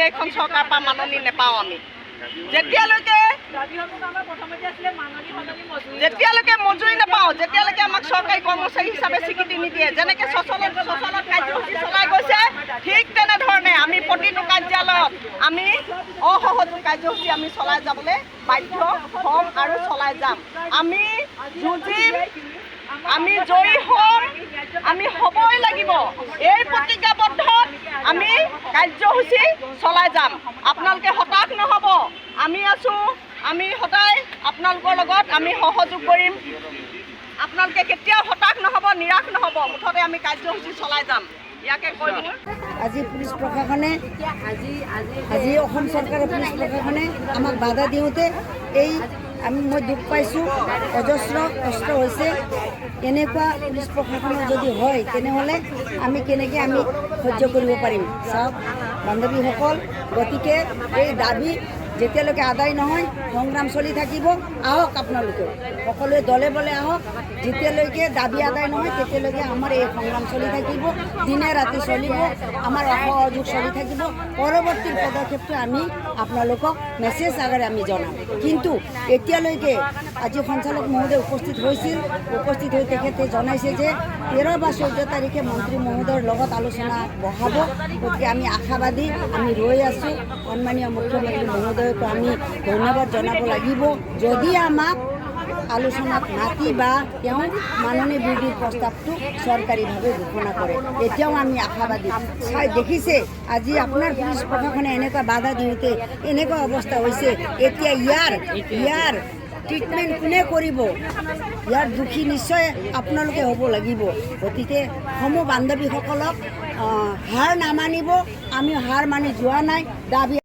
এইখন চৰকাৰৰ পৰা মাননি নাপাওঁ আমি যেতিয়ালৈকে মজুৰি নাপাওঁ যেতিয়ালৈকে আমাক চৰকাৰী কৰ্মচাৰী হিচাপে স্বীকৃতি নিদিয়ে যেনেকৈ সচলত কাৰ্যসূচী চলাই গৈছে ঠিক তেনেধৰণে আমি প্ৰতিটো কাৰ্যালয়ত আমি অসহযোগ কাৰ্যসূচী আমি চলাই যাবলৈ বাধ্য হ'ম আৰু চলাই যাম আমি যুঁজিম আমি জয়ী হ'ম আমি হ'বই লাগিব এই প্ৰতিজ্ঞাবদ্ধত আমি কাৰ্যসূচী চলাই যাম আপোনালোকে হতাশ নহ'ব আমি আছোঁ আমি সদায় আপোনালোকৰ লগত আমি সহযোগ কৰিম আপোনালোকে কেতিয়াও হতাশ নহ'ব নিৰাশ নহ'ব মুঠতে আমি কাৰ্যসূচী চলাই যাম ইয়াকে কৈ দিওঁ আজি পুলিচ প্ৰশাসনে আজি অসম চৰকাৰৰ পুলিচ প্ৰশাসনে আমাক বাধা দিওঁতে মই দুখ পাইছোঁ অজস্ৰ কষ্ট হৈছে এনেকুৱা পুলিচ প্ৰশাসনৰ যদি হয় তেনেহ'লে আমি কেনেকৈ আমি সহ্য কৰিব পাৰিম চাওক বান্ধৱীসকল গতিকে এই দাবী যেতিয়ালৈকে আদায় নহয় সংগ্ৰাম চলি থাকিব আহক আপোনালোকে সকলোৱে দলে বলে আহক যেতিয়ালৈকে দাবী আদায় নহয় তেতিয়ালৈকে আমাৰ এই সংগ্ৰাম চলি থাকিব দিনে ৰাতি চলিব আমাৰ অসহযোগ চলি থাকিব পৰৱৰ্তী পদক্ষেপটো আমি আপোনালোকক মেছেজ আকাৰে আমি জনাম কিন্তু এতিয়ালৈকে আজি সঞ্চালক মহোদয় উপস্থিত হৈছিল উপস্থিত হৈ তেখেতে জনাইছে যে 13 বা 14 তাৰিখে মন্ত্ৰী মহোদয়ৰ লগত আলোচনা বহাব গতিকে আমি আশাবাদী আমি ৰৈ আছোঁ সন্মানীয় মুখ্যমন্ত্ৰী মহোদয়ক আমি ধন্যবাদ জনাব লাগিব যদি আমাক আলোচনাত মাতি বা তেওঁ মাননী বৃদ্ধিৰ প্ৰস্তাৱটো চৰকাৰীভাৱে ঘোষণা কৰে এতিয়াও আমি আশাবাদী চাই দেখিছে আজি আপোনাৰ পুলিচ প্ৰশাসনে এনেকুৱা বাধা দিওঁতে এনেকুৱা অৱস্থা হৈছে এতিয়া ইয়াৰ ট্ৰিটমেণ্ট কোনে কৰিব ইয়াৰ দুখী নিশ্চয় আপোনালোকে হ'ব লাগিব গতিকে সমূহ বান্ধৱীসকলক হাৰ নামানিব আমি হাৰ মানি যোৱা নাই দাবী